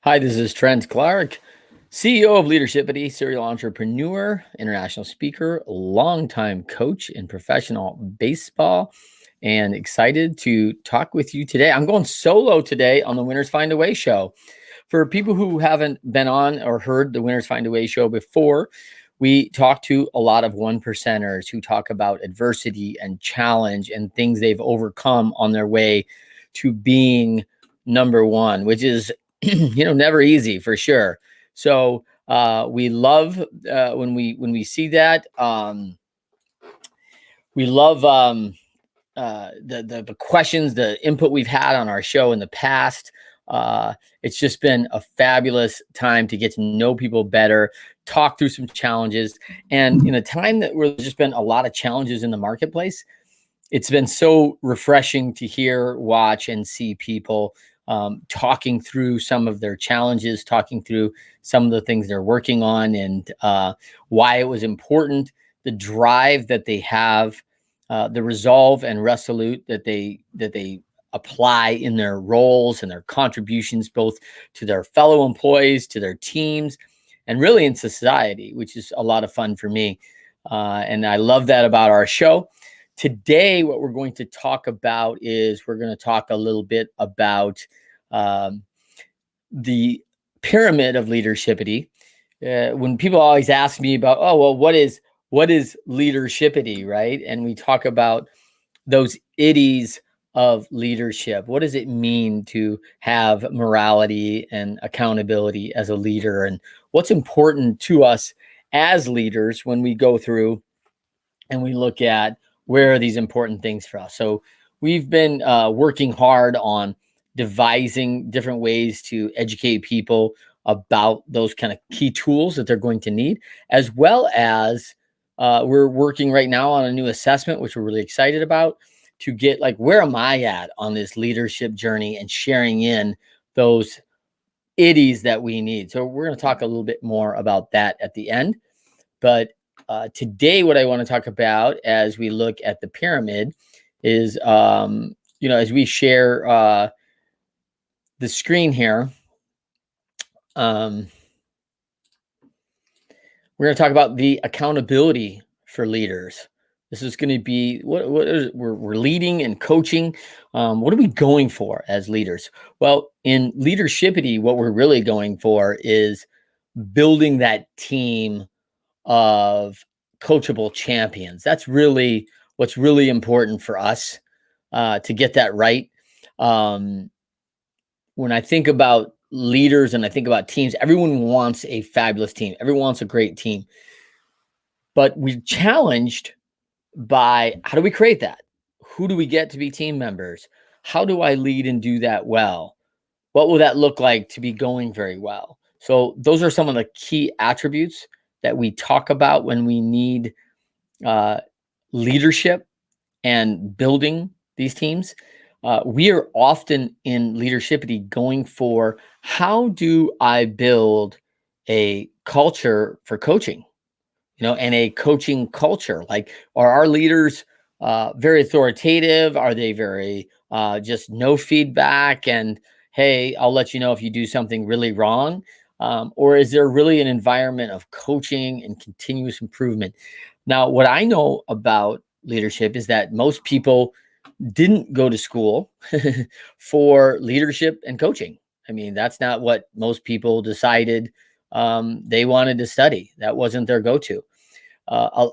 Hi, this is Trent Clark, CEO of Leadershipity, serial entrepreneur, international speaker, longtime coach in professional baseball, and excited to talk with you today. I'm going solo today on the Winners Find a Way show. For people who haven't been on or heard the Winners Find a Way show before, we talk to a lot of one percenters who talk about adversity and challenge and things they've overcome on their way to being number one, which is never easy for sure. So we love when we see that. We love the questions, the input we've had on our show in the past. It's just been a fabulous time to get to know people better, talk through some challenges, and in a time that there's just been a lot of challenges in the marketplace, it's been so refreshing to hear, watch, and see people talking through some of their challenges, talking through some of the things they're working on, and why it was important, the drive that they have, the resolve and resolute that they apply in their roles and their contributions, both to their fellow employees, to their teams, and really in society, which is a lot of fun for me. And I love that about our show. Today, what we're going to talk about is we're going to talk a little bit about the Pyramid of Leadershipity. When people always ask me about, oh, well, what is leadershipity, right? And we talk about those itties of leadership. What does it mean to have morality and accountability as a leader? And what's important to us as leaders when we go through and we look at where are these important things for us? So we've been working hard on devising different ways to educate people about those kind of key tools that they're going to need, as well as we're working right now on a new assessment, which we're really excited about, to get like, where am I at on this leadership journey and sharing in those itties that we need. So we're going to talk a little bit more about that at the end. But today, what I want to talk about as we look at the pyramid is, as we share the screen here, we're going to talk about the accountability for leaders. This is going to be what is we're leading and coaching. What are we going for as leaders? Well, in Leadershipity, what we're really going for is building that team of coachable champions. That's really what's really important for us to get that right. When I think about leaders and I think about teams, everyone wants a fabulous team. Everyone wants a great team. But we're challenged by, how do we create that? Who do we get to be team members? How do I lead and do that well? What will that look like to be going very well? So those are some of the key attributes that we talk about when we need leadership and building these teams. We are often in Leadershipity going for, how do I build a culture for coaching, and a coaching culture? Like, are our leaders very authoritative? Are they very just no feedback? And hey, I'll let you know if you do something really wrong. Or is there really an environment of coaching and continuous improvement? Now, what I know about leadership is that most people didn't go to school for leadership and coaching. I mean, that's not what most people decided they wanted to study. That wasn't their go-to.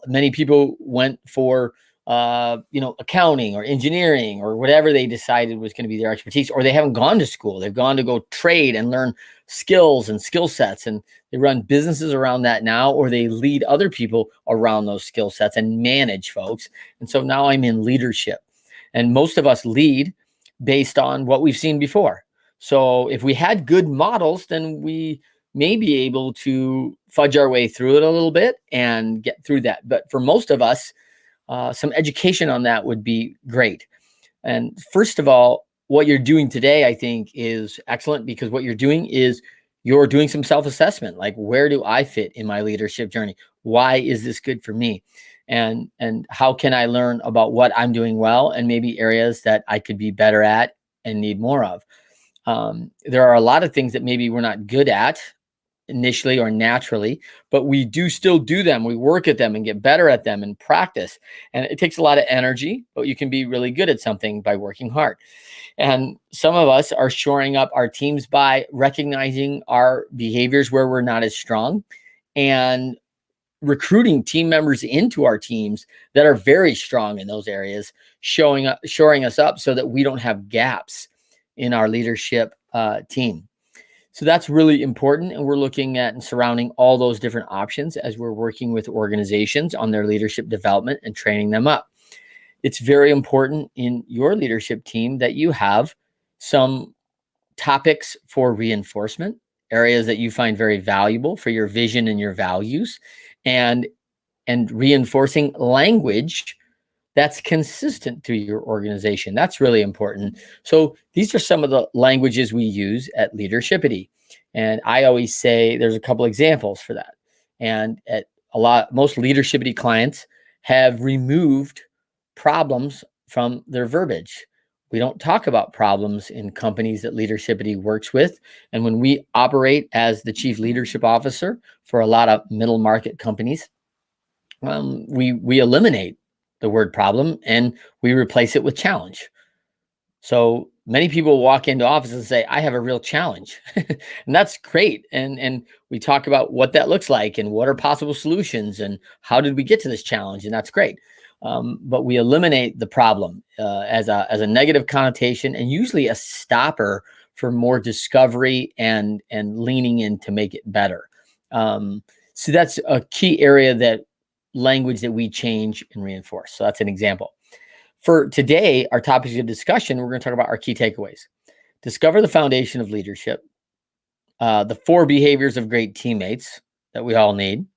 Many people went for accounting or engineering or whatever they decided was going to be their expertise, or they haven't gone to school. They've gone to go trade and learn skills and skill sets, and they run businesses around that now, or they lead other people around those skill sets and manage folks. And so now I'm in leadership, and most of us lead based on what we've seen before. So if we had good models, then we may be able to fudge our way through it a little bit and get through that. But for most of us, some education on that would be great. And first of all, what you're doing today, I think, is excellent, because what you're doing is you're doing some self-assessment. Like, where do I fit in my leadership journey? Why is this good for me? And how can I learn about what I'm doing well and maybe areas that I could be better at and need more of? There are a lot of things that maybe we're not good at initially or naturally, but we do still do them. We work at them and get better at them and practice. And it takes a lot of energy, but you can be really good at something by working hard. And some of us are shoring up our teams by recognizing our behaviors where we're not as strong and recruiting team members into our teams that are very strong in those areas, shoring us up so that we don't have gaps in our leadership team. So that's really important. And we're looking at and surrounding all those different options as we're working with organizations on their leadership development and training them up. It's very important in your leadership team that you have some topics for reinforcement, areas that you find very valuable for your vision and your values, and reinforcing language that's consistent to your organization. That's really important. So these are some of the languages we use at Leadershipity. And I always say there's a couple examples for that. And most Leadershipity clients have removed problems from their verbiage. We don't talk about problems in companies that Leadershipity works with. And when we operate as the chief leadership officer for a lot of middle market companies, we eliminate the word problem and we replace it with challenge. So many people walk into offices and say, I have a real challenge. And that's great. And we talk about what that looks like and what are possible solutions and how did we get to this challenge? And that's great. But we eliminate the problem as a negative connotation and usually a stopper for more discovery and leaning in to make it better. So that's a key area that language that we change and reinforce. So that's an example. For today, our topics of discussion, we're going to talk about our key takeaways. Discover the foundation of leadership, the 4 behaviors of great teammates that we all need,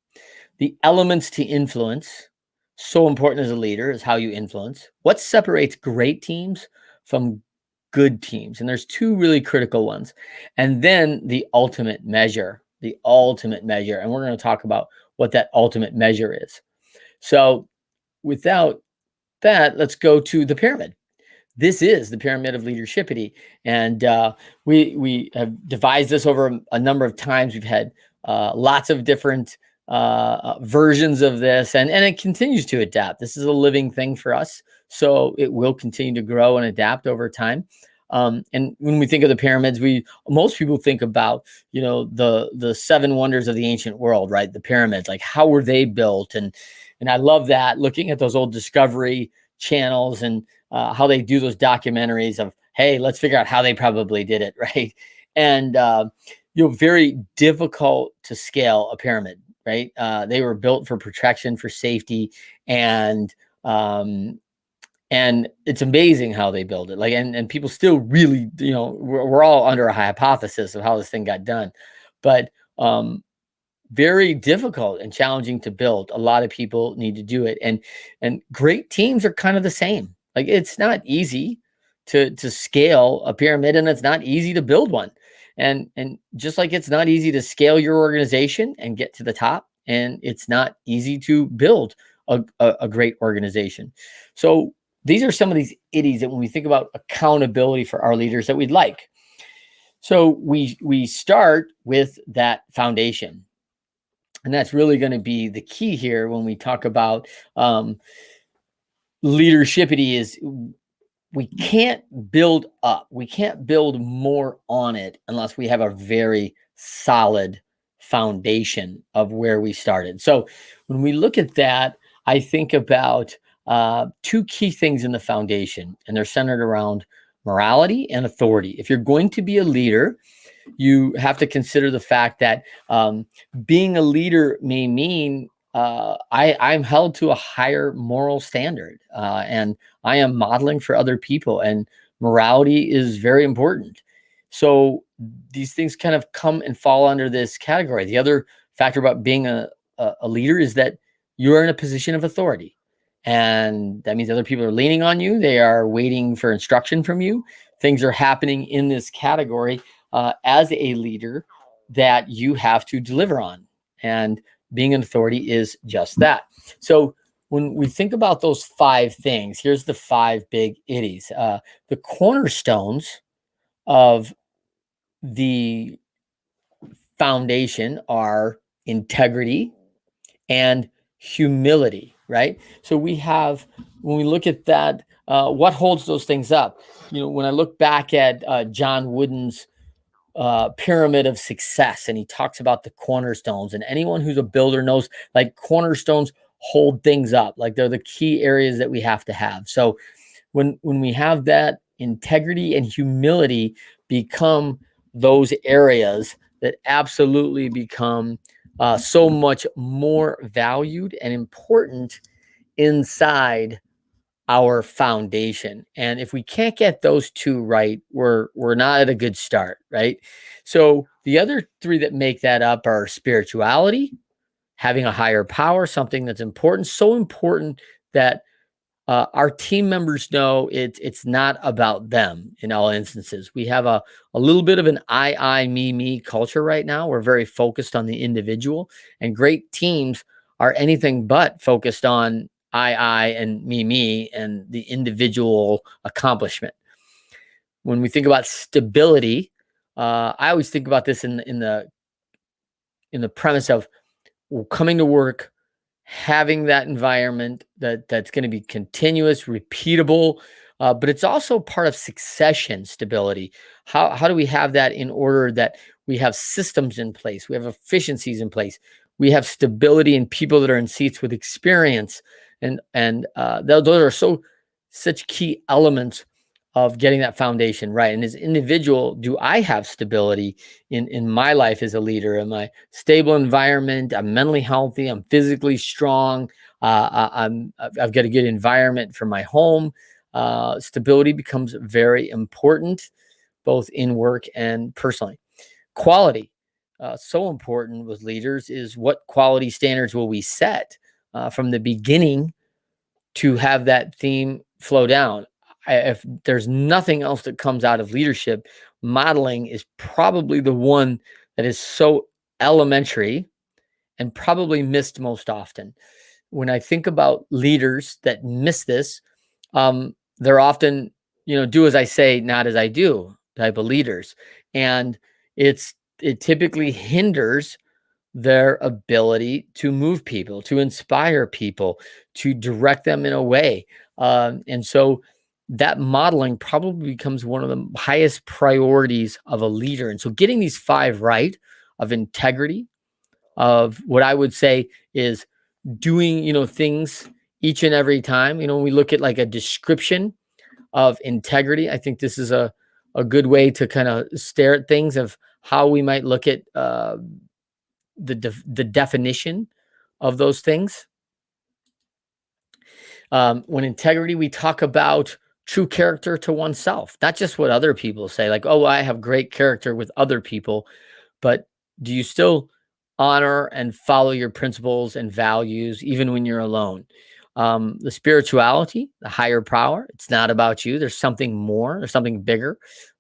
the elements to influence. So important as a leader is how you influence. What separates great teams from good teams? And there's 2 really critical ones. And then the ultimate measure. And we're going to talk about what that ultimate measure is. So without that, let's go to the pyramid. This is the Pyramid of Leadershipity. And we have devised this over a number of times. We've had lots of different versions of this, and it continues to adapt. This is a living thing for us, so it will continue to grow and adapt over time. And when we think of the pyramids, most people think about, the 7 wonders of the ancient world, right? The pyramids, like how were they built? And I love that, looking at those old Discovery channels and how they do those documentaries of, hey, let's figure out how they probably did it, right? And very difficult to scale a pyramid, right? They were built for protection, for safety, and it's amazing how they build it. Like, and people still really, we're all under a hypothesis of how this thing got done, but very difficult and challenging to build. A lot of people need to do it, and great teams are kind of the same. Like, it's not easy to scale a pyramid, and it's not easy to build one. And just like it's not easy to scale your organization and get to the top, and it's not easy to build a great organization. So these are some of these itties that when we think about accountability for our leaders that we'd like. So we start with that foundation. And that's really going to be the key here when we talk about Leadershipity is we can't build up. We can't build more on it unless we have a very solid foundation of where we started. So when we look at that, I think about 2 key things in the foundation, and they're centered around morality and authority. If you're going to be a leader, you have to consider the fact that being a leader may mean I'm held to a higher moral standard, and I am modeling for other people, and morality is very important. So these things kind of come and fall under this category. The other factor about being a leader is that you're in a position of authority, and that means other people are leaning on you. They are waiting for instruction from you. Things are happening in this category as a leader that you have to deliver on. And being an authority is just that. So when we think about those 5 things, here's the 5 big itties. The cornerstones of the foundation are integrity and humility, right? So we have, when we look at that, what holds those things up? When I look back at John Wooden's pyramid of success, and he talks about the cornerstones, and anyone who's a builder knows like cornerstones hold things up, like they're the key areas that we have to have. So when we have that, integrity and humility become those areas that absolutely become so much more valued and important inside our foundation. And if we can't get those two right, we're not at a good start, right? So the other three that make that up are spirituality, having a higher power, something that's important, so important that our team members know it's not about them in all instances. We have a little bit of an I, me culture right now. We're very focused on the individual, and great teams are anything but focused on I, and me, and the individual accomplishment. When we think about stability, I always think about this in the premise of coming to work, having that environment that's going to be continuous, repeatable, but it's also part of succession stability. How do we have that in order that we have systems in place, we have efficiencies in place, we have stability in people that are in seats with experience, and those are such key elements of getting that foundation right. And as an individual, do I have stability in my life as a leader? Am I stable environment? I'm mentally healthy. I'm physically strong. I've got a good environment for my home. Stability becomes very important, both in work and personally. Quality, so important with leaders, is what quality standards will we set from the beginning to have that theme flow down. If there's nothing else that comes out of leadership, modeling is probably the one that is so elementary and probably missed most often. When I think about leaders that miss this, they're often, do as I say, not as I do type of leaders. And it typically hinders their ability to move people, to inspire people, to direct them in a way. And so that modeling probably becomes one of the highest priorities of a leader. And so getting these 5 right, of integrity, of what I would say is doing, things each and every time. When we look at like a description of integrity, I think this is a good way to kind of stare at things of how we might look at the definition of those things. When integrity, we talk about true character to oneself, not just what other people say, like, oh, I have great character with other people, but do you still honor and follow your principles and values even when you're alone? The spirituality, the higher power, it's not about you. There's something more, there's something bigger,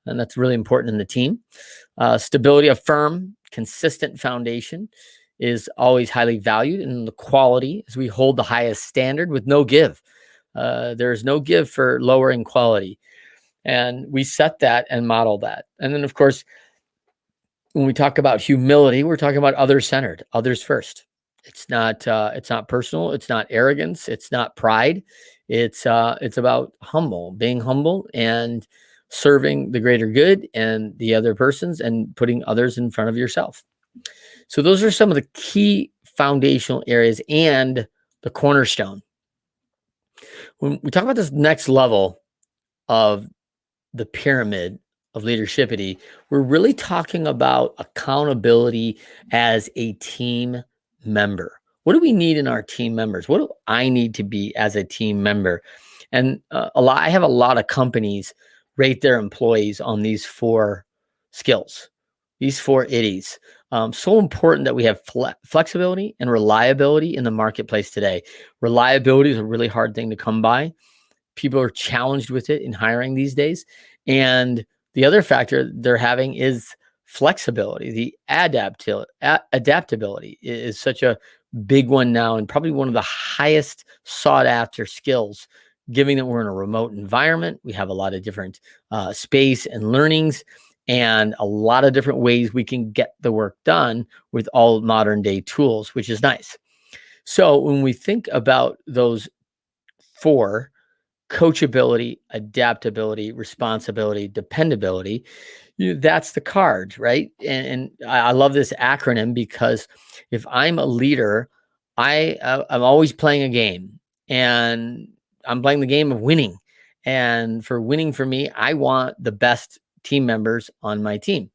and that's really important in the team. Stability, a firm, consistent foundation is always highly valued. And the quality is we hold the highest standard with no give. There's no give for lowering quality. And we set that and model that. And then, of course, when we talk about humility, we're talking about others-centered, others first. It's not personal. It's not arrogance. It's not pride. It's about being humble and serving the greater good and the other persons, and putting others in front of yourself. So those are some of the key foundational areas and the cornerstone. When we talk about this next level of the pyramid of leadershipity, we're really talking about accountability as a team member. What do we need in our team members? What do I need to be as a team member? And I have a lot of companies rate their employees on these 4 skills, these 4 iddies. So important that we have flexibility and reliability in the marketplace today. Reliability is a really hard thing to come by. People are challenged with it in hiring these days. And the other factor they're having is flexibility. The adaptability is such a big one now, and probably one of the highest sought after skills, given that we're in a remote environment. We have a lot of different space and learnings, and a lot of different ways we can get the work done with all modern day tools, which is nice. So when we think about those four: coachability, adaptability, responsibility, dependability, that's the cards, right? And I love this acronym because if I'm a leader, I'm always playing a game, and I'm playing the game of winning. And for winning for me, I want the best team members on my team.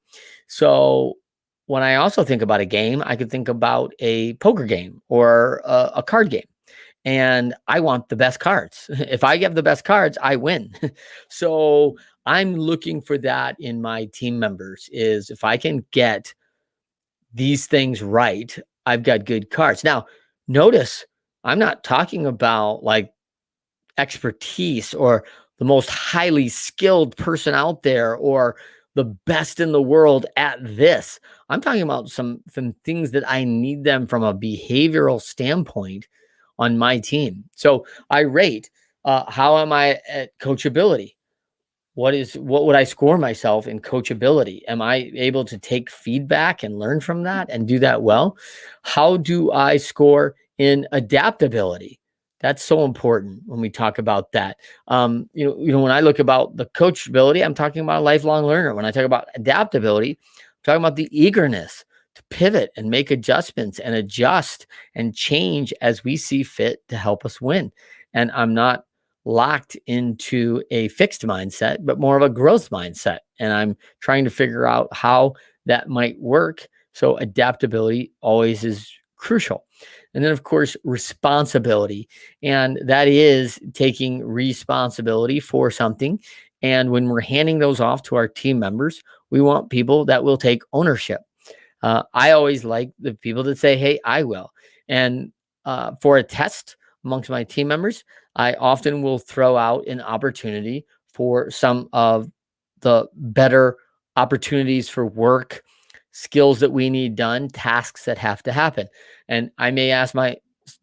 So when I also think about a game, I could think about a poker game or a card game, and I want the best cards. If I have the best cards, I win. So I'm looking for that in my team members, is if I can get these things right, I've got good cards. Now, notice I'm not talking about like expertise or the most highly skilled person out there or the best in the world at this. I'm talking about some things that I need them from a behavioral standpoint on my team. So I rate, how am I at coachability? What would I score myself in coachability? Am I able to take feedback and learn from that and do that well? How do I score in adaptability? That's so important when we talk about that. When I look about the coachability, I'm talking about a lifelong learner. When I talk about adaptability, I'm talking about the eagerness to pivot and make adjustments and adjust and change as we see fit to help us win. And I'm not locked into a fixed mindset, but more of a growth mindset. And I'm trying to figure out how that might work. So adaptability always is crucial. And then, of course, responsibility. And that is taking responsibility for something. And when we're handing those off to our team members, we want people that will take ownership. I always like the people that say, hey, I will. And for a test amongst my team members, I often will throw out an opportunity for some of the better opportunities for work, skills that we need done, tasks that have to happen. And I may ask my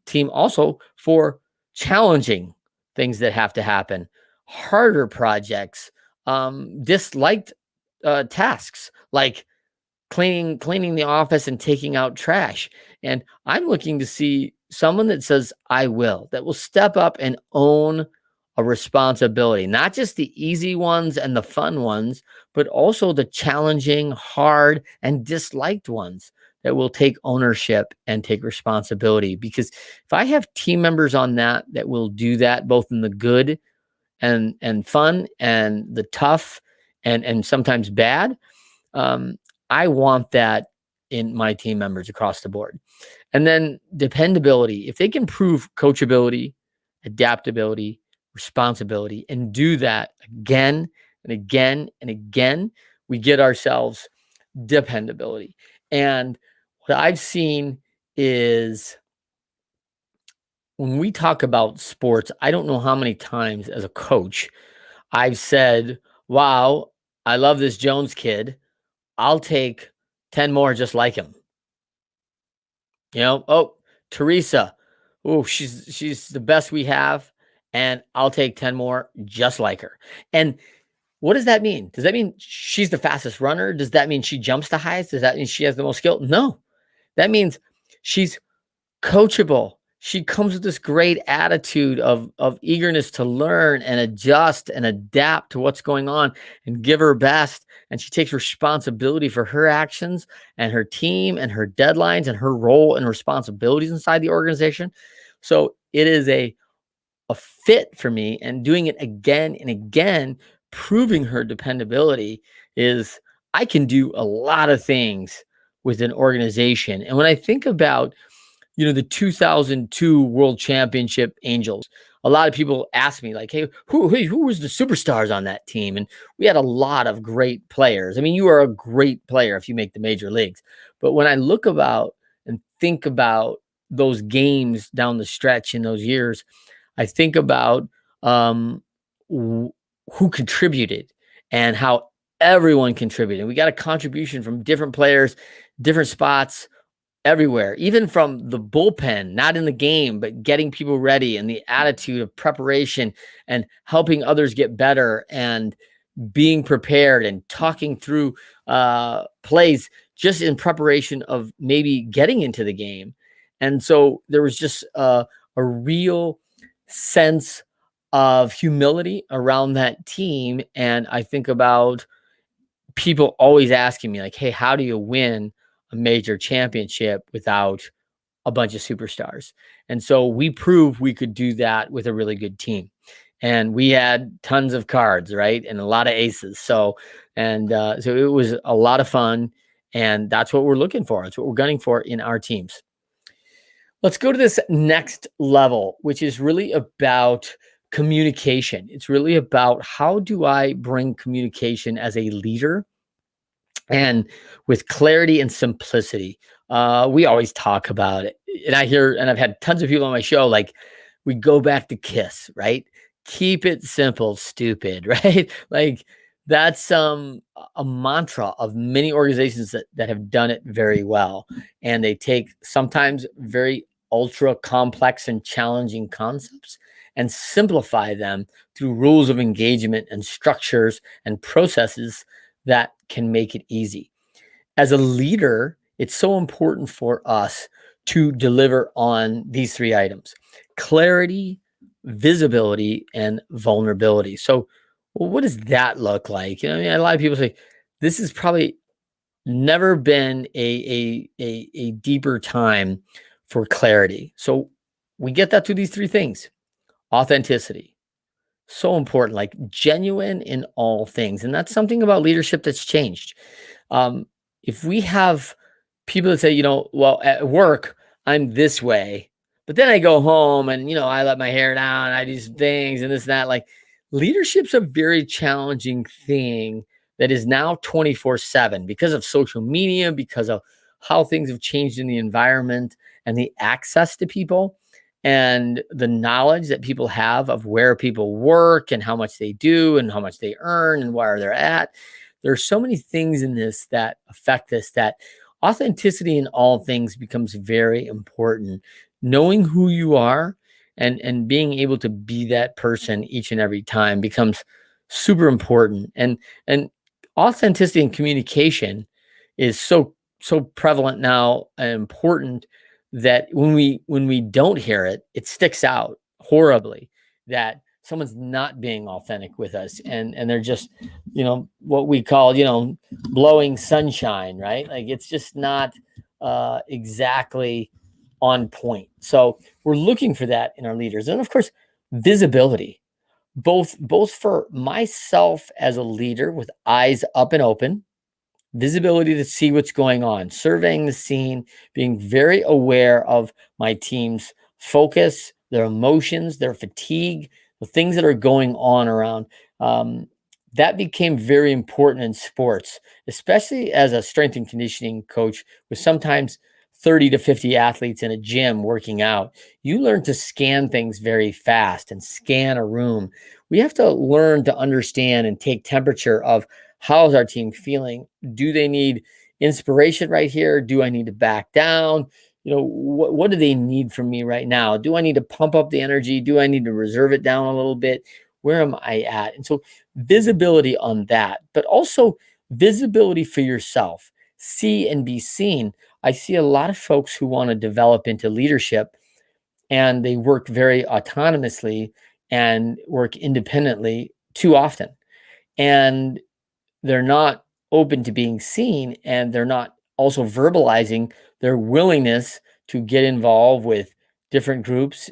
team also for challenging things that have to happen, harder projects, disliked tasks like cleaning the office and taking out trash. And I'm looking to see someone that says, I will, that will step up and own a responsibility, not just the easy ones and the fun ones, but also the challenging, hard, and disliked ones that will take ownership and take responsibility. Because if I have team members on that will do that, both in the good and fun and the tough and sometimes bad, um, I want that in my team members across the board. And then dependability. If they can prove coachability, adaptability, responsibility, and do that again and again and again, we get ourselves dependability. And what I've seen is when we talk about sports, I don't know how many times as a coach I've said, wow, I love this Jones kid. I'll take 10 more just like him. Oh, Teresa. Oh, she's the best we have, and I'll take 10 more just like her. And what does that mean? Does that mean she's the fastest runner? Does that mean she jumps the highest? Does that mean she has the most skill? No. That means she's coachable. She comes with this great attitude of eagerness to learn and adjust and adapt to what's going on and give her best. And she takes responsibility for her actions and her team and her deadlines and her role and responsibilities inside the organization. So it is a fit for me, and doing it again and again, proving her dependability is I can do a lot of things with an organization. And when I think about the 2002 World Championship Angels, a lot of people ask me like, hey, who was the superstars on that team? And we had a lot of great players. I mean, you are a great player if you make the major leagues. But when I look about and think about those games down the stretch in those years, I think about who contributed and how everyone contributed. We got a contribution from different players, different spots, everywhere, even from the bullpen, not in the game, but getting people ready and the attitude of preparation and helping others get better and being prepared and talking through plays just in preparation of maybe getting into the game. And so there was just a real sense of humility around that team. And I think about people always asking me, like, hey, how do you win a major championship without a bunch of superstars? And so we proved we could do that with a really good team. And we had tons of cards, right? And a lot of aces. So it was a lot of fun. And that's what we're looking for. It's what we're gunning for in our teams. Let's go to this next level, which is really about communication. It's really about how do I bring communication as a leader and with clarity and simplicity. We always talk about it. And I've had tons of people on my show, like, we go back to KISS, right? Keep it simple, stupid, right? Like, that's a mantra of many organizations that have done it very well. And they take sometimes very ultra complex and challenging concepts and simplify them through rules of engagement and structures and processes that can make it easy. As a leader, it's so important for us to deliver on these three items: clarity, visibility, and vulnerability. So, well, what does that look like? I mean, a lot of people say this has probably never been a deeper time for clarity. So we get that through these three things: authenticity, so important, like genuine in all things. And that's something about leadership that's changed. Um, if we have people that say, well, at work, I'm this way, but then I go home and, I let my hair down, I do some things and this and that, like, leadership's a very challenging thing that is now 24/7 because of social media, because of how things have changed in the environment and the access to people and the knowledge that people have of where people work and how much they do and how much they earn and where they're at. There's so many things in this that affect this, that authenticity in all things becomes very important. Knowing who you are and being able to be that person each and every time becomes super important. And authenticity and communication is so prevalent now and important that when we don't hear it, it sticks out horribly that someone's not being authentic with us, and they're just, what we call, blowing sunshine, right? Like, it's just not exactly on point. So we're looking for that in our leaders. And of course, visibility, both for myself as a leader with eyes up and open, visibility to see what's going on, surveying the scene, being very aware of my team's focus, their emotions, their fatigue, the things that are going on around. That became very important in sports, especially as a strength and conditioning coach with sometimes 30 to 50 athletes in a gym working out. You learn to scan things very fast and scan a room. We have to learn to understand and take temperature of how is our team feeling. Do they need inspiration right here? Do I need to back down? What do they need from me right now? Do I need to pump up the energy? Do I need to reserve it down a little bit? Where am I at? And so visibility on that, but also visibility for yourself. See and be seen. I see a lot of folks who want to develop into leadership and they work very autonomously and work independently too often. And they're not open to being seen, and they're not also verbalizing their willingness to get involved with different groups,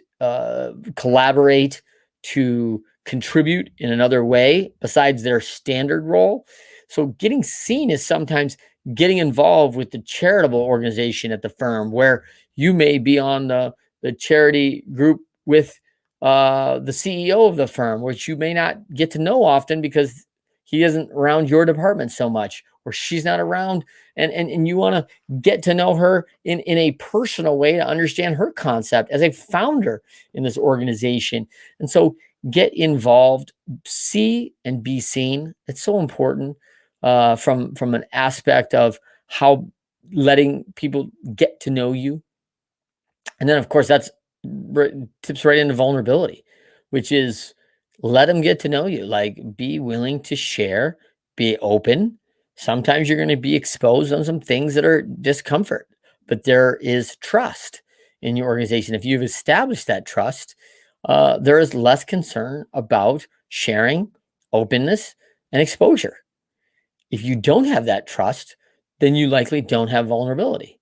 collaborate, to contribute in another way besides their standard role. So getting seen is sometimes getting involved with the charitable organization at the firm, where you may be on the charity group with the CEO of the firm, which you may not get to know often because he isn't around your department so much, or she's not around, and you want to get to know her in a personal way to understand her concept as a founder in this organization. And so get involved, see and be seen. It's so important from an aspect of how letting people get to know you. And then of course that's tips right into vulnerability, which is let them get to know you. Like, be willing to share, be open. Sometimes you're going to be exposed on some things that are discomfort, but there is trust in your organization. If you've established that trust, there is less concern about sharing, openness, and exposure. If you don't have that trust, then you likely don't have vulnerability.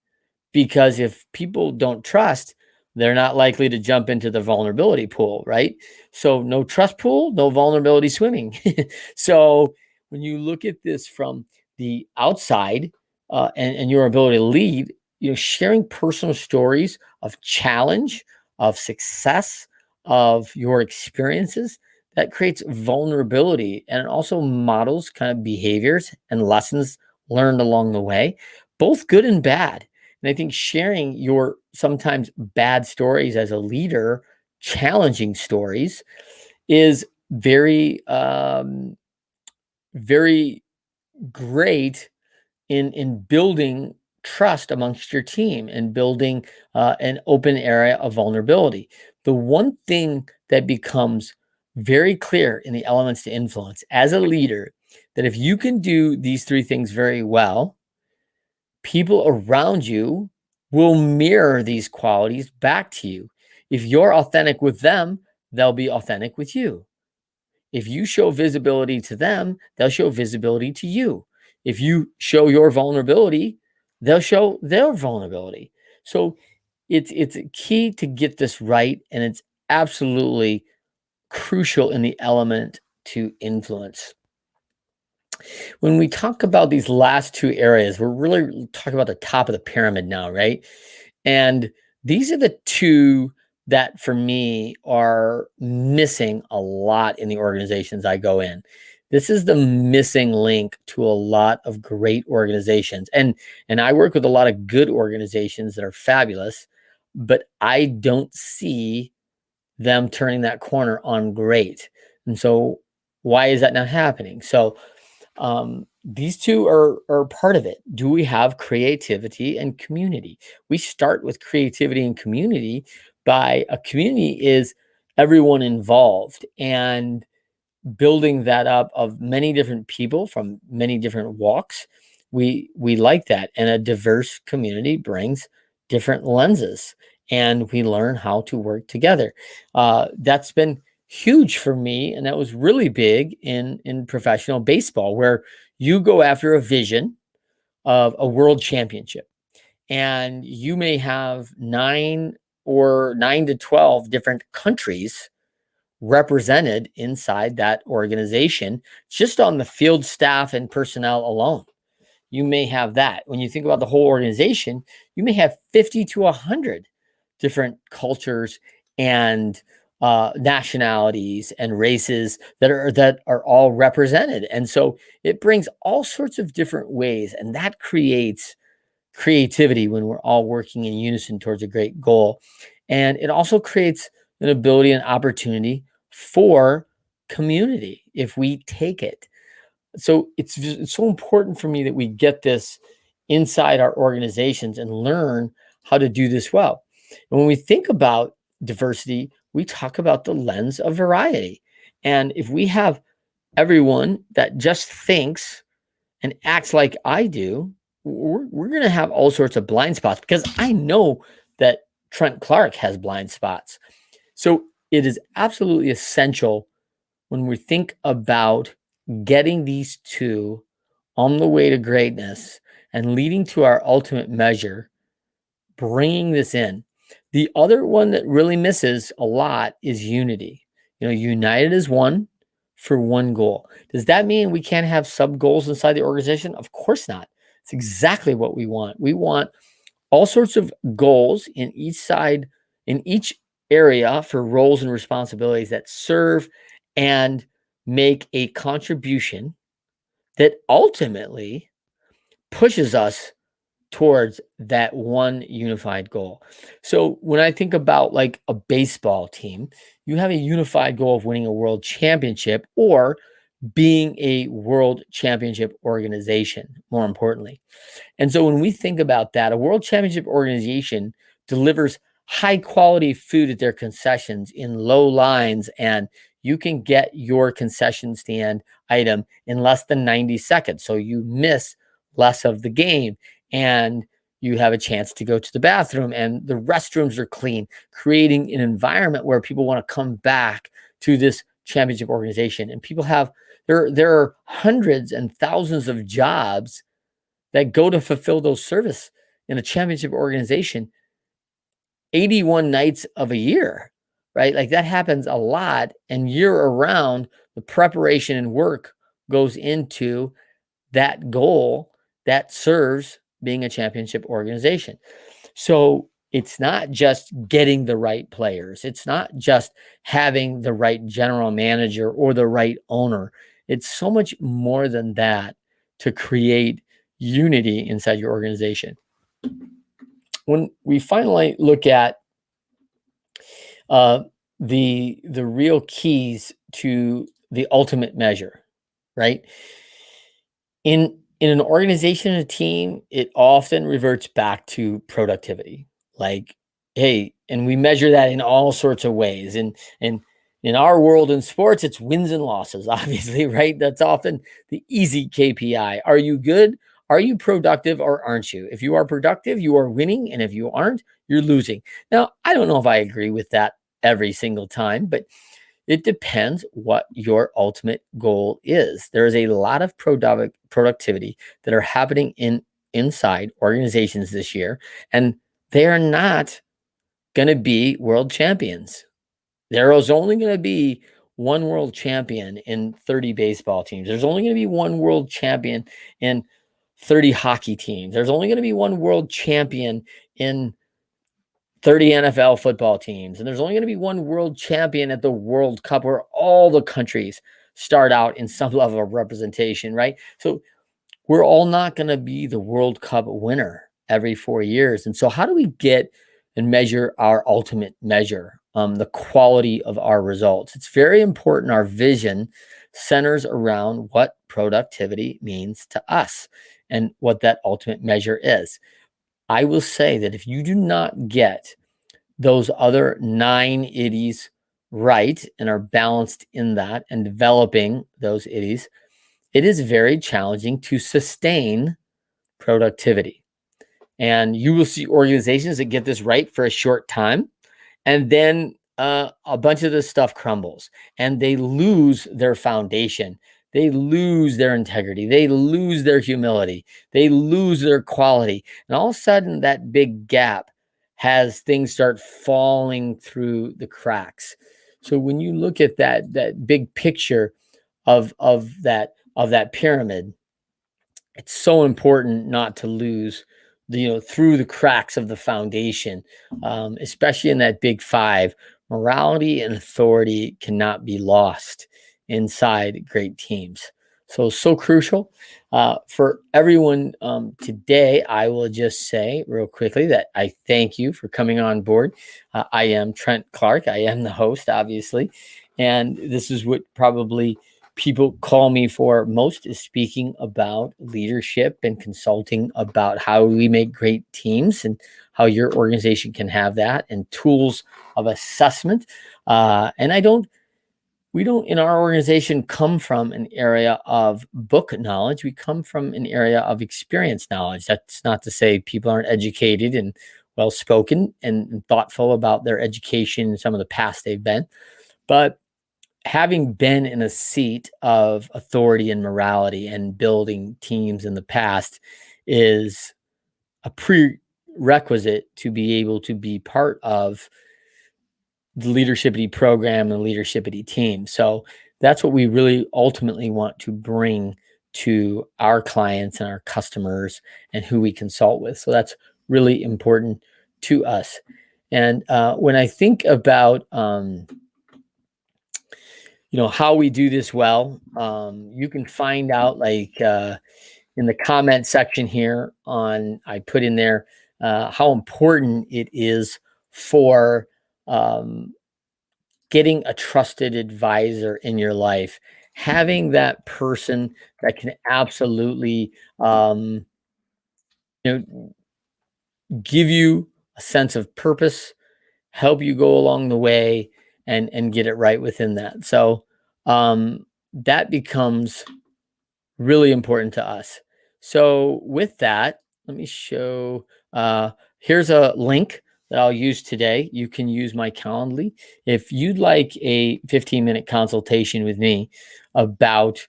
Because if people don't trust, they're not likely to jump into the vulnerability pool, right? So no trust pool, no vulnerability swimming. So when you look at this from the outside, and your ability to lead, sharing personal stories of challenge, of success, of your experiences, that creates vulnerability, and it also models kind of behaviors and lessons learned along the way, both good and bad. And I think sharing your sometimes bad stories as a leader, challenging stories, is very, very great in building trust amongst your team and building an open area of vulnerability. The one thing that becomes very clear in the elements to influence as a leader, that if you can do these three things very well, people around you will mirror these qualities back to you. If you're authentic with them, they'll be authentic with you. If you show visibility to them, they'll show visibility to you. If you show your vulnerability, they'll show their vulnerability. So it's key to get this right, and it's absolutely crucial in the element to influence. When we talk about these last two areas, we're really talking about the top of the pyramid now, right? And these are the two that for me are missing a lot in the organizations I go in. This is the missing link to a lot of great organizations. And I work with a lot of good organizations that are fabulous, but I don't see them turning that corner on great. And so why is that not happening? So these two are part of it. Do we have creativity and community? We start with creativity and community. By a community is everyone involved, and building that up of many different people from many different walks. We like that, and a diverse community brings different lenses, and we learn how to work together. That's been huge for me, and that was really big in professional baseball, where you go after a vision of a world championship, and you may have nine to 12 different countries represented inside that organization, just on the field staff and personnel alone. You may have that. When you think about the whole organization, you may have 50 to 100 different cultures and nationalities and races that are all represented. And so it brings all sorts of different ways, and that creates creativity when we're all working in unison towards a great goal. And it also creates an ability and opportunity for community if we take it. So it's so important for me that we get this inside our organizations and learn how to do this well. And when we think about diversity, we talk about the lens of variety. And if we have everyone that just thinks and acts like I do, we're going to have all sorts of blind spots, because I know that Trent Clark has blind spots. So it is absolutely essential when we think about getting these two on the way to greatness and leading to our ultimate measure, bringing this in. The other one that really misses a lot is unity. United as one for one goal. Does that mean we can't have sub goals inside the organization? Of course not. It's exactly what we want. We want all sorts of goals in each side, in each area, for roles and responsibilities that serve and make a contribution that ultimately pushes us towards that one unified goal. So when I think about like a baseball team, you have a unified goal of winning a world championship, or being a world championship organization, more importantly. And so when we think about that, a world championship organization delivers high quality food at their concessions in low lines and you can get your concession stand item in less than 90 seconds. So you miss less of the game and you have a chance to go to the bathroom, and the restrooms are clean, creating an environment where people want to come back to this championship organization. And people have, there are hundreds and thousands of jobs that go to fulfill those service in a championship organization 81 nights of a year, right? Like that happens a lot, and year around, the preparation and work goes into that goal that serves being a championship organization. So it's not just getting the right players. It's not just having the right general manager or the right owner. It's so much more than that to create unity inside your organization. When we finally look at the real keys to the ultimate measure, right? In an organization, a team, it often reverts back to productivity. Like, hey, and we measure that in all sorts of ways. And in our world in sports, it's wins and losses, obviously, right? That's often the easy KPI. Are you good? Are you productive, or aren't you? If you are productive, you are winning. And if you aren't, you're losing. Now, I don't know if I agree with that every single time, but it depends what your ultimate goal is. There is a lot of productivity that are happening inside organizations this year, and they are not going to be world champions. There is only going to be one world champion in 30 baseball teams. There's only going to be one world champion in 30 hockey teams. There's only going to be one world champion in 30 NFL football teams. And there's only going to be one world champion at the World Cup, where all the countries start out in some level of representation, right? So we're all not going to be the World Cup winner every 4 years. And so how do we get and measure our ultimate measure, the quality of our results? It's very important. Our vision centers around what productivity means to us and what that ultimate measure is. I will say that if you do not get those other 9 iddies right and are balanced in that and developing those iddies, it is very challenging to sustain productivity. And you will see organizations that get this right for a short time, and then a bunch of this stuff crumbles and they lose their foundation. They lose their integrity. They lose their humility. They lose their quality. And all of a sudden, that big gap has things start falling through the cracks. So when you look at that big picture of that pyramid, it's so important not to lose through the cracks of the foundation, especially in that big five. Morality and authority cannot be lost inside great teams. So crucial for everyone. Today, I will just say real quickly that I thank you for coming on board. I am Trent Clark. I am the host, obviously, and this is what probably people call me for most, is speaking about leadership and consulting about how we make great teams and how your organization can have that, and tools of assessment. And we don't in our organization come from an area of book knowledge. We come from an area of experience knowledge. That's not to say people aren't educated and well spoken and thoughtful about their education and some of the past they've been, but having been in a seat of authority and morality and building teams in the past is a prerequisite to be able to be part of the Leadershipity program and Leadershipity team. So that's what we really ultimately want to bring to our clients and our customers and who we consult with. So that's really important to us. And when I think about how we do this well, you can find out in the comment section here I put in there how important it is for getting a trusted advisor in your life, having that person that can absolutely give you a sense of purpose, help you go along the way, and get it right within that. So that becomes really important to us. So with that, let me show, here's a link that I'll use today. You can use my Calendly. If you'd like a 15-minute consultation with me about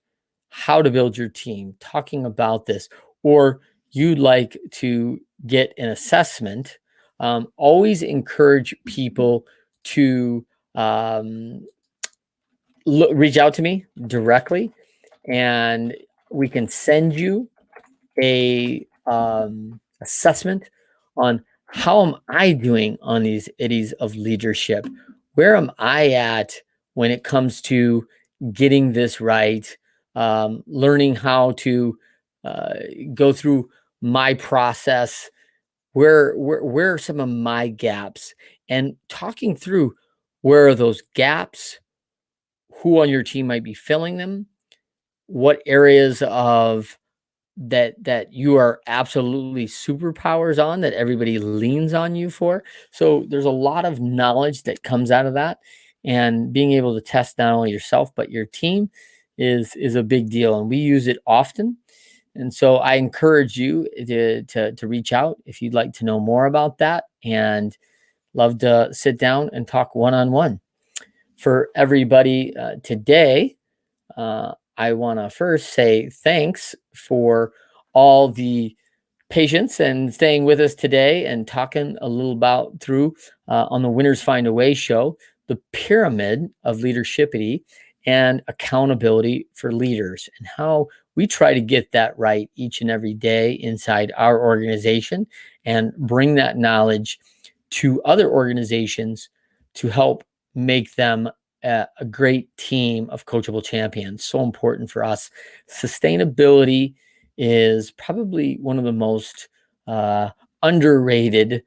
how to build your team, talking about this, or you'd like to get an assessment, always encourage people to reach out to me directly, and we can send you a assessment on how am I doing on these idiots of leadership. Where am I at when it comes to getting this right? Learning how to uh, go through my process. Where are some of my gaps? And talking through where are those gaps? Who on your team might be filling them? What areas of that you are absolutely superpowers on that everybody leans on you for. So there's a lot of knowledge that comes out of that, and being able to test not only yourself but your team is a big deal, and we use it often. And so I encourage you to reach out if you'd like to know more about that, and love to sit down and talk one-on-one. For everybody today, I want to first say thanks for all the patience and staying with us today and talking a little about through on the Winners Find a Way show, the pyramid of leadershipity and accountability for leaders, and how we try to get that right each and every day inside our organization and bring that knowledge to other organizations to help make them a great team of coachable champions. So important for us. Sustainability is probably one of the most underrated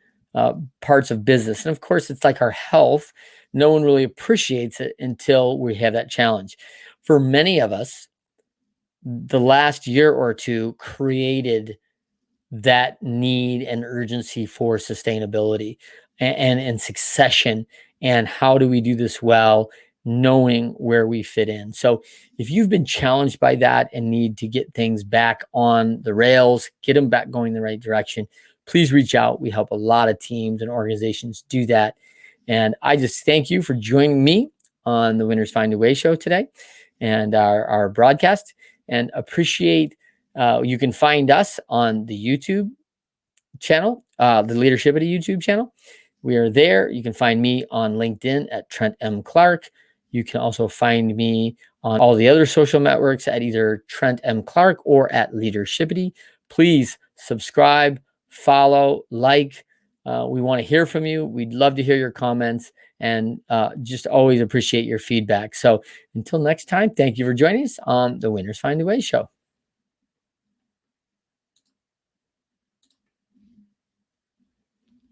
parts of business. And of course, it's like our health. No one really appreciates it until we have that challenge. For many of us, the last year or two created that need and urgency for sustainability and succession, and how do we do this well, knowing where we fit in. So if you've been challenged by that and need to get things back on the rails, get them back going in the right direction, please reach out. We help a lot of teams and organizations do that. And I just thank you for joining me on the Winners Find a Way show today and our broadcast, and appreciate. You can find us on the YouTube channel, the Leadershipity YouTube channel. We are there. You can find me on LinkedIn at Trent M. Clark. You can also find me on all the other social networks at either Trent M. Clark or at Leadershipity. Please subscribe, follow, like. We want to hear from you. We'd love to hear your comments, and just always appreciate your feedback. So until next time, thank you for joining us on the Winners Find a Way show.